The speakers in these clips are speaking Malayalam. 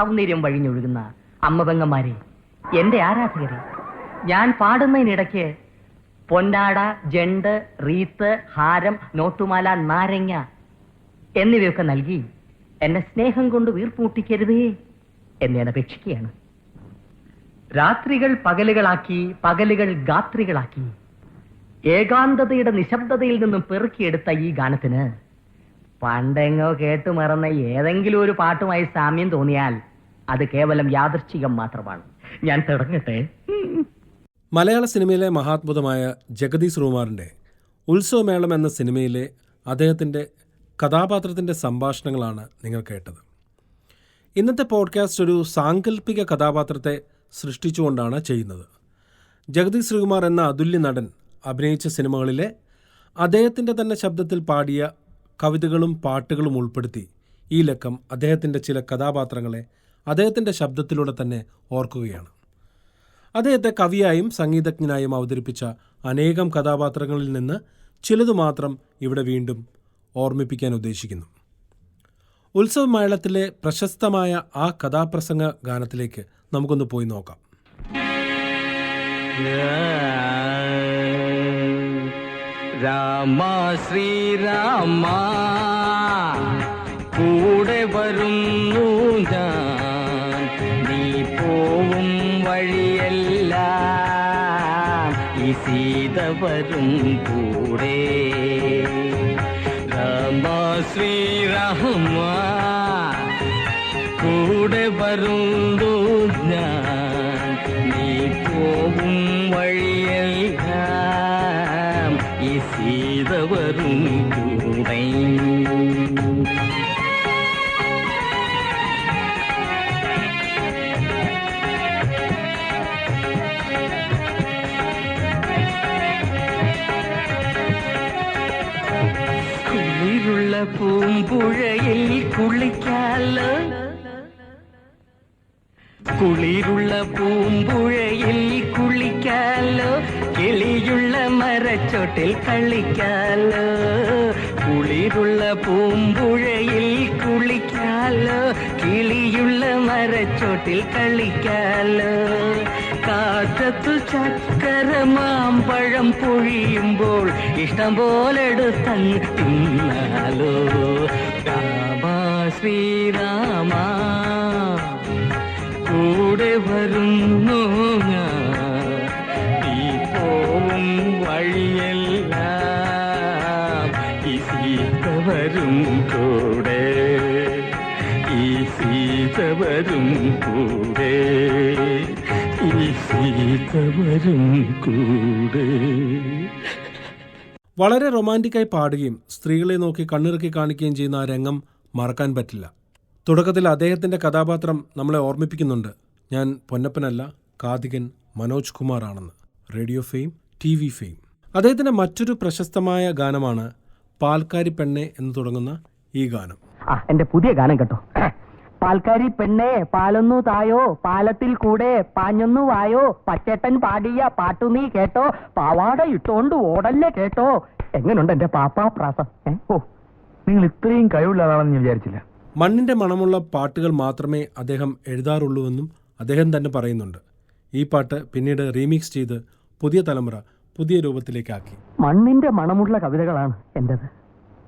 സൗന്ദര്യം വഴിഞ്ഞൊഴുകുന്ന അമ്മപെങ്ങന്മാരെ, എന്റെ ആരാധകരെ, ഞാൻ പാടുന്നതിനിടയ്ക്ക് പൊന്നാട, ജണ്ട്, റീത്ത്, ഹാരം, നോട്ടുമാല, നാരങ്ങ എന്നിവയൊക്കെ നൽകി എന്നെ സ്നേഹം കൊണ്ട് വീർപ്പൂട്ടിക്കരുതേ എന്ന് ഞാൻ അപേക്ഷിക്കുകയാണ്. രാത്രികൾ പകലുകളാക്കി, പകലുകൾ ഗാത്രികളാക്കി, ഏകാന്തതയുടെ നിശബ്ദതയിൽ നിന്നും പെറുക്കിയെടുത്ത ഈ ഗാനത്തിന് പണ്ടെങ്ങോ കേട്ടുമറന്ന ഏതെങ്കിലും ഒരു പാട്ടുമായി സാമ്യം തോന്നിയാൽ അത് കേവലം യാദൃച്ഛികം മാത്രമാണ്. ഞാൻ തുടങ്ങട്ടെ. മലയാള സിനിമയിലെ മഹാത്ഭുതമായ ജഗതി ശ്രീകുമാറിൻ്റെ ഉത്സവമേളം എന്ന സിനിമയിലെ അദ്ദേഹത്തിൻ്റെ കഥാപാത്രത്തിൻ്റെ സംഭാഷണങ്ങളാണ് നിങ്ങൾ കേട്ടത്. ഇന്നത്തെ പോഡ്കാസ്റ്റ് ഒരു സാങ്കല്പിക കഥാപാത്രത്തെ സൃഷ്ടിച്ചുകൊണ്ടാണ് ചെയ്യുന്നത്. ജഗതി ശ്രീകുമാർ എന്ന അതുല്യ നടൻ അഭിനയിച്ച സിനിമകളിലെ അദ്ദേഹത്തിൻ്റെ തന്നെ ശബ്ദത്തിൽ പാടിയ കവിതകളും പാട്ടുകളും ഉൾപ്പെടുത്തി ഈ ലക്കം അദ്ദേഹത്തിൻ്റെ ചില കഥാപാത്രങ്ങളെ അദ്ദേഹത്തിൻ്റെ ശബ്ദത്തിലൂടെ തന്നെ ഓർക്കുകയാണ്. അദ്ദേഹത്തെ കവിയായും സംഗീതജ്ഞനായും അവതരിപ്പിച്ച അനേകം കഥാപാത്രങ്ങളിൽ നിന്ന് ചിലതു മാത്രം ഇവിടെ വീണ്ടും ഓർമ്മിപ്പിക്കാൻ ഉദ്ദേശിക്കുന്നു. ഉത്സവമേളത്തിലെ പ്രശസ്തമായ ആ കഥാപ്രസംഗ ഗാനത്തിലേക്ക് നമുക്കൊന്ന് പോയി നോക്കാം. രാമ ശ്രീരാമ കൂടെ വരുന്നു ഞാൻ, നീ പോവും വഴിയെല്ലാം ഈ സീത വരും കൂടെ. രാമ ശ്രീരാമ കൂടെ വരുന്നു ഞാൻ, നീ പോവും വഴിയെല്ലാം ഈ സീത വരും കൂടെ. കുളിരുള്ള പൂമ്പുഴയിൽ കുളിക്കാലോ, കുളിരുള്ള പൂമ്പുഴയിൽ കുളിക്കാലോ, കിളിയുള്ള മരച്ചോട്ടിൽ കളിക്കാലോ. കുളിരുള്ള പൂമ്പുഴയിൽ കുളിക്കാലോ, കിളിയുള്ള മരച്ചോട്ടിൽ കളിക്കാലോ. കാറ്റത്തു ചക്കര മാമ്പഴം പൊഴിയുമ്പോൾ ഇഷ്ടം പോലെടുത്തങ്ങ് തിന്നാലോ. രാമ ശ്രീരാമ കൂടെ വരുന്നു ഞാൻ, ഈ പോവും വഴിയെല്ലാം ഈ സീത വരും കൂടെ, ഈ സീത വരും കൂടെ, ഈ സീത വരും കൂടെ. വളരെ റൊമാൻറ്റിക്കായി പാടുകയും സ്ത്രീകളെ നോക്കി കണ്ണിറുക്കി കാണിക്കുകയും ചെയ്യുന്ന ആ രംഗം മറക്കാൻ പറ്റില്ല. തുടക്കത്തിൽ അദ്ദേഹത്തിൻ്റെ കഥാപാത്രം നമ്മളെ ഓർമ്മിപ്പിക്കുന്നുണ്ട്, ഞാൻ പൊന്നപ്പനല്ല, കാതികൻ മനോജ് കുമാർ ആണെന്ന്. Radio fame, TV fame. അദ്ദേഹത്തിൻ്റെ മറ്റൊരു പ്രശസ്തമായ ഗാനമാണ് പാൽക്കാരി പെണ്ണെ എന്ന് തുടങ്ങുന്ന ഈ ഗാനം. എന്റെ പുതിയ ഗാനം കേട്ടോ. പാൽക്കാരി പെണ്ണെ പാലൊന്നു തായോ, പാലത്തിൽ കൂടെ പാഞ്ഞൊന്നു വായോ, പച്ചേട്ടൻ പാടിയ പാട്ടു നീ കേട്ടോ, പാവാട ഇട്ടോണ്ട് ഓടല്ലേ കേട്ടോ. എങ്ങനെയുണ്ട് എന്റെ പാപ്പാ പ്രാസം? ഓ, നിങ്ങൾ ഇത്രയും കഴിവുള്ളതാണെന്ന് ഞാൻ വിചാരിച്ചില്ല. മണ്ണിൻ്റെ മണമുള്ള പാട്ടുകൾ മാത്രമേ അദ്ദേഹം എഴുതാറുള്ളൂവെന്നും അദ്ദേഹം തന്നെ പറയുന്നുണ്ട്. ഈ പാട്ട് പിന്നീട് റീമിക്സ് ചെയ്ത് പുതിയ തലമുറ പുതിയ രൂപത്തിലേക്കാക്കി. മണ്ണിന്റെ മണമുള്ള കവിതകളാണ് എന്റേത്.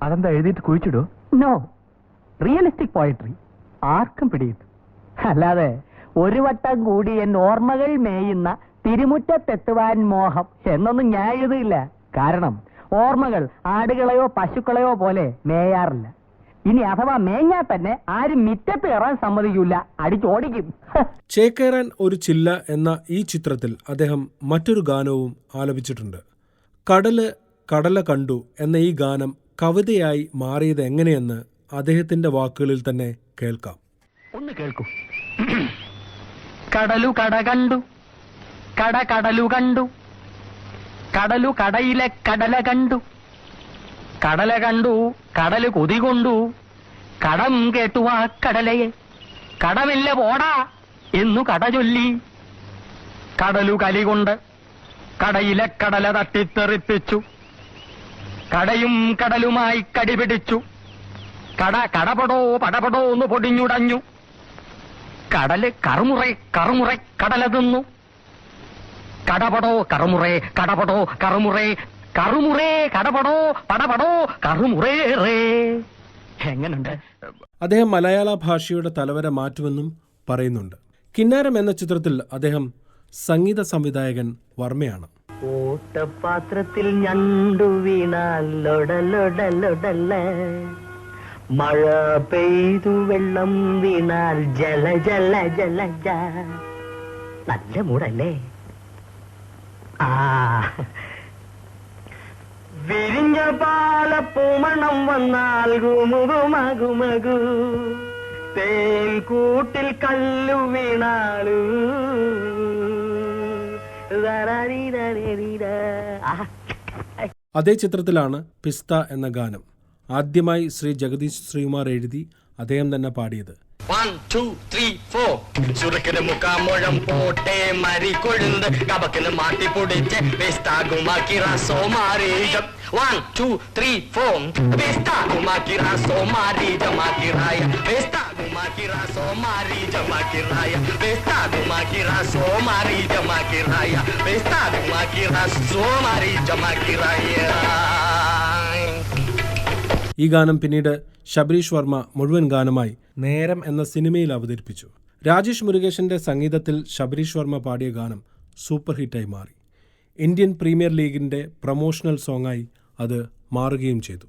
അതെന്താ എഴുതിയിട്ട് കുഴിച്ചിടോ? No, realistic poetry. ആർക്കും പിടിയിട്ടു. അല്ലാതെ ഒരു വട്ടം കൂടി എൻ ഓർമ്മകൾ മേയുന്ന തിരുമുറ്റത്തെത്തുവാൻ മോഹം എന്നൊന്നും ഞാൻ എഴുതില്ല. കാരണം ഓർമ്മകൾ ആടുകളെയോ പശുക്കളെയോ പോലെ മേയാറില്ല. ഇനി അഥവാ മേഞ്ഞാൽ തന്നെ ആരും മിറ്റത്ത് കയറാൻ സമ്മതിക്കില്ല, അടിച്ചോടിക്കും. ചേക്കേറാൻ ഒരു ചില്ല എന്ന ഈ ചിത്രത്തിൽ അദ്ദേഹം മറ്റൊരു ഗാനവും ആലപിച്ചിട്ടുണ്ട്. കടല് കടല കണ്ടു എന്ന ഈ ഗാനം കവിതയായി മാറിയത് എങ്ങനെയെന്ന് അദ്ദേഹത്തിന്റെ വാക്കുകളിൽ തന്നെ കേൾക്കാം. ഒന്ന് കേൾക്കൂ. കടലു കട കണ്ടു, കട കടലു കണ്ടു, കടലു കടയിലെ കടല കണ്ടു, കടല കണ്ടു കടല് കൊതി കൊണ്ടു, കടം കേട്ടു ആ കടലയെ, കടമില്ല പോടാ എന്നു കട ചൊല്ലി. കടലു കലികൊണ്ട് കടയിലെ കടല തട്ടിത്തെറിപ്പിച്ചു, കടയും കടലുമായി കടിപിടിച്ചു. കട കടപടോ പടപടോ ഒന്ന് പൊടിഞ്ഞുടഞ്ഞു. കടല് കറുമുറേ കറുമുറേ കടലതെന്നു. കടപടോ കറുമുറേ കടപടോ കറുമുറേ കറുമുറേ കടപടോ പടപടോ കറുമുറേ റേ. എങ്ങനുണ്ട്? അദ്ദേഹം മലയാള ഭാഷയുടെ തലവര മാറ്റുമെന്നും പറയുന്നുണ്ട്. കിന്നാരം എന്ന ചിത്രത്തിൽ അദ്ദേഹം സംഗീത സംവിധായകൻ വർമ്മയാണ്. ഓട്ടപാത്രത്തിൽ ഞണ്ടു വീണാൽ ലൊടലൊടലൊടല്ല, മഴ പെയ്തു വെള്ളം വീണാൽ ജല ജല ജല ജ. നല്ല മൂടല്ലേ? ആ വിരിഞ്ഞ പാലപ്പൂമണം വന്നാൽ ഗുമുകുമകുമകു, തേൻ കൂട്ടിൽ കല്ലു വീണാലു. അതേ ചിത്രത്തിലാണ് പിസ്ത എന്ന ഗാനം ആദ്യമായി ശ്രീ ജഗദീഷ് ശ്രീകുമാർ എഴുതി അദ്ദേഹം തന്നെ പാടിയത്. 1 2 3 4 ചുരുക്കിന് മുക്കാമുഴം പോട്ടെ മരി കൊഴുന്ന് കബക്കിന് മാറ്റി പൊടിച്ച് പിസ്താകുമാക്കി റസോ മാറി. 1 2 3 4 പിസ്താകുമാക്കി റസോ മാറി ജമാക്കി റായ. പിസ്താകുമാക്കി റസോ മാറി ജമാക്കി റായ. പിസ്താകുമാക്കി റസോ മാറി ജമാക്കി റായ. പിസ്താകുമാക്കി റസോ മാറി ജമാക്കി റായ. ഈ ഗാനം പിന്നീട് ശബരീഷ് വർമ്മ മുഴുവൻ ഗാനമായി നേരം എന്ന സിനിമയിൽ അവതരിപ്പിച്ചു. രാജേഷ് മുരുകേശന്റെ സംഗീതത്തിൽ ശബരീഷ് വർമ്മ പാടിയ ഗാനം സൂപ്പർ ഹിറ്റായി മാറി. ഇന്ത്യൻ പ്രീമിയർ ലീഗിന്റെ പ്രൊമോഷണൽ സോങ്ങായി അത് മാറുകയും ചെയ്തു.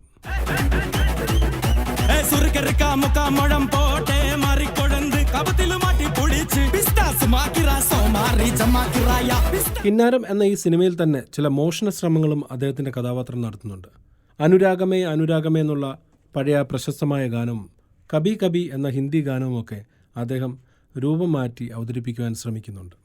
കിന്നാരം എന്ന ഈ സിനിമയിൽ തന്നെ ചില മോഷണ ശ്രമങ്ങളും അദ്ദേഹത്തിന്റെ കഥാപാത്രം നടത്തുന്നുണ്ട്. അനുരാഗമേ അനുരാഗമേ എന്നുള്ള പഴയ പ്രശസ്തമായ ഗാനവും കബി കബി എന്ന ഹിന്ദി ഗാനവുമൊക്കെ അദ്ദേഹം രൂപം മാറ്റി അവതരിപ്പിക്കുവാൻ ശ്രമിക്കുന്നുണ്ട്.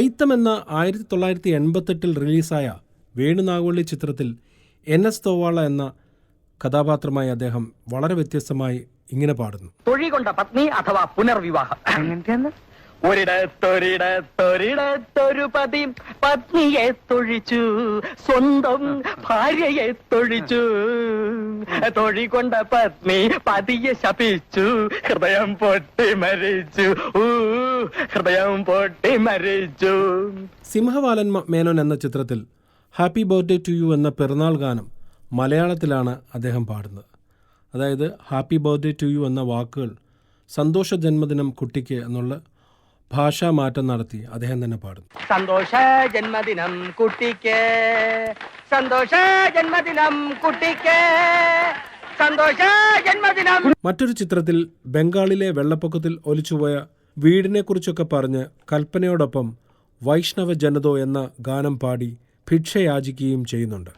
ഐത്തം എന്ന 1988 റിലീസായ വേണുനാഗവള്ളി ചിത്രത്തിൽ NS തോവാള എന്ന കഥാപാത്രമായി അദ്ദേഹം വളരെ വ്യത്യസ്തമായി ഇങ്ങനെ പാടുന്നു. തൊഴി കൊണ്ട പത്നി അഥവാ പുനർവിവാഹം. ഒരിടത്തൊരിടത്തൊരിടത്തൊരു പതി പത്നിയെ തൊഴിച്ചു, സ്വന്തം ഭാര്യയെ തൊഴിച്ചു. തൊഴി കൊണ്ട പത്നി പതിയെ ശപിച്ചു, ഹൃദയം പൊട്ടി മരിച്ചു, ഹൃദയം പൊട്ടി മരിച്ചു. സിംഹവാലൻ മേനോൻ എന്ന ചിത്രത്തിൽ ഹാപ്പി ബർത്ത്ഡേ ടു യു എന്ന പിറന്നാൾ ഗാനം മലയാളത്തിലാണ് അദ്ദേഹം പാടുന്നത്. അതായത് ഹാപ്പി ബർത്ത്ഡേ ടു യു എന്ന വാക്കുകൾ സന്തോഷ ജന്മദിനം കുട്ടിക്ക് എന്നുള്ള ഭാഷാ മാറ്റം നടത്തി അദ്ദേഹം തന്നെ പാടുന്നു. സന്തോഷ ജന്മദിനം കുട്ടിക്ക്, സന്തോഷ ജന്മദിനം കുട്ടിക്ക്, സന്തോഷ ജന്മദിനം. മറ്റൊരു ചിത്രത്തിൽ ബംഗാളിലെ വെള്ളപ്പൊക്കത്തിൽ ഒലിച്ചുപോയ വീടിനെക്കുറിച്ചൊക്കെ പറഞ്ഞ് കൽപ്പനയോടൊപ്പം വൈഷ്ണവ ജനതോ എന്ന ഗാനം പാടി ഭിക്ഷയാചിക്കുകയും ചെയ്യുന്നുണ്ട്.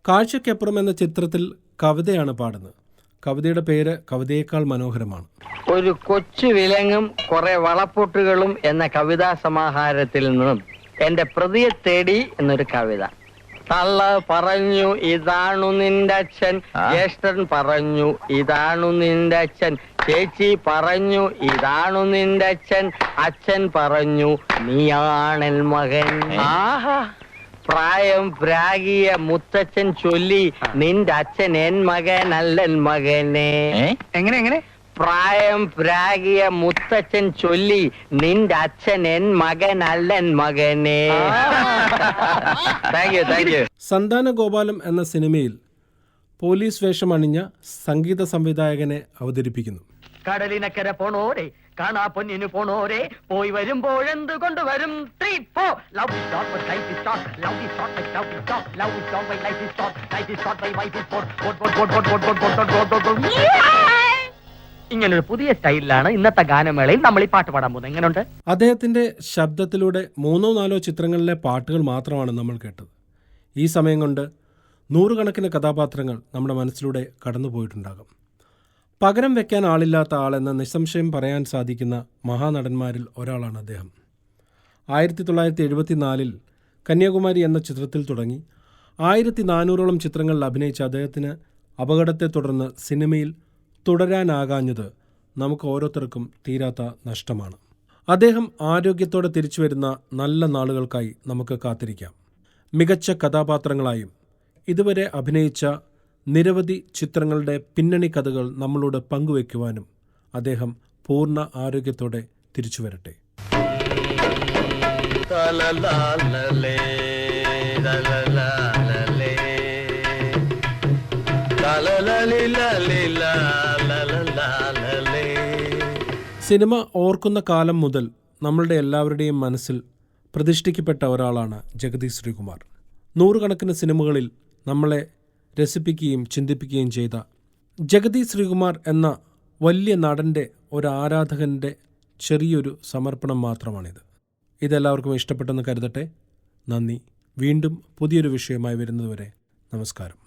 കാഴ്ചയ്ക്കപ്പുറം എന്ന ചിത്രത്തിൽ കവിതയാണ് പാടുന്നത്. കവിതയുടെ പേര് കവിതയേക്കാൾ മനോഹരമാണ്. ഒരു കൊച്ചു വിലങ്ങും കുറെ വളപ്പൊട്ടുകളും എന്ന കവിതാ സമാഹാരത്തിൽ നിന്നും എന്റെ പ്രതിയെ തേടി എന്നൊരു കവിത. തള്ള പറഞ്ഞു ഇതാണു നിന്റെ അച്ഛൻ, ജ്യേഷ്ഠൻ പറഞ്ഞു ഇതാണു നിന്റെ അച്ഛൻ, ചേച്ചി പറഞ്ഞു ഇതാണു നിന്റെ അച്ഛൻ, അച്ഛൻ പറഞ്ഞു നീയാണൻ മകൻ. ആഹാ, പ്രായം പ്രാഗിയ മുത്തച്ഛൻ ചൊല്ലി നിന്റെ അച്ഛൻ എൻ മകനല്ലൻ മകനെ. എങ്ങനെ പ്രായം പ്രാഗിയ മുത്തച്ഛൻ ചൊല്ലി നിന്റെ അച്ഛൻ എൻ മകനല്ലൻ മകനെ. Thank you. സന്താന ഗോപാലം എന്ന സിനിമയിൽ പോലീസ് വേഷം അണിഞ്ഞ സംഗീത സംവിധായകനെ അവതരിപ്പിക്കുന്നു. കടലിനക്കര പോണോരെ, കാണാ പൊന്നിന് പോണോരെ, പോയി വരുമ്പോഴെന്ത് കൊണ്ടുവരും? 3 4 love is short but life is short, love is short but love is short, love is short but life is short, life is short by wife is short. ഇങ്ങനൊരു പുതിയ സ്റ്റൈലിലാണ് ഇന്നത്തെ ഗാനമേളയിൽ നമ്മൾ ഈ പാട്ട് പാടാൻ പോകുന്നത്. എങ്ങനെയുണ്ട്? അദ്ദേഹത്തിന്റെ ശബ്ദത്തിലൂടെ 3-4 ചിത്രങ്ങളിലെ പാട്ടുകൾ മാത്രമാണ് നമ്മൾ കേട്ടത്. ഈ സമയം കൊണ്ട് 100 കണക്കിന് കഥാപാത്രങ്ങൾ നമ്മുടെ മനസ്സിലൂടെ കടന്നുപോയിട്ടുണ്ടാകും. പകരം വെക്കാൻ ആളില്ലാത്ത ആളെന്ന് നിസ്സംശയം പറയാൻ സാധിക്കുന്ന മഹാനടന്മാരിൽ ഒരാളാണ് അദ്ദേഹം. 1974 കന്യാകുമാരി എന്ന ചിത്രത്തിൽ തുടങ്ങി 1400ഓളം ചിത്രങ്ങളിൽ അഭിനയിച്ച അദ്ദേഹത്തിന് അപകടത്തെ തുടർന്ന് സിനിമയിൽ തുടരാനാകാഞ്ഞത് നമുക്ക് ഓരോരുത്തർക്കും തീരാത്ത നഷ്ടമാണ്. അദ്ദേഹം ആരോഗ്യത്തോടെ തിരിച്ചു വരുന്ന നല്ല നാളുകൾക്കായി നമുക്ക് കാത്തിരിക്കാം. മികച്ച കഥാപാത്രങ്ങളായും ഇതുവരെ അഭിനയിച്ച നിരവധി ചിത്രങ്ങളുടെ പിന്നണി കഥകൾ നമ്മളോട് പങ്കുവയ്ക്കുവാനും അദ്ദേഹം പൂർണ്ണ ആരോഗ്യത്തോടെ തിരിച്ചു വരട്ടെ. സിനിമ ഓർക്കുന്ന കാലം മുതൽ നമ്മളുടെ എല്ലാവരുടെയും മനസ്സിൽ പ്രതിഷ്ഠിക്കപ്പെട്ട ഒരാളാണ് ജഗതി ശ്രീകുമാർ. നൂറുകണക്കിന് സിനിമകളിൽ നമ്മളെ രസിപ്പിക്കുകയും ചിന്തിപ്പിക്കുകയും ചെയ്ത ജഗതി ശ്രീകുമാർ എന്ന വലിയ നടൻ്റെ ഒരു ആരാധകൻ്റെ ചെറിയൊരു സമർപ്പണം മാത്രമാണിത്. ഇതെല്ലാവർക്കും ഇഷ്ടപ്പെട്ടെന്ന് കരുതട്ടെ. നന്ദി. വീണ്ടും പുതിയൊരു വിഷയമായി വരുന്നതുവരെ നമസ്കാരം.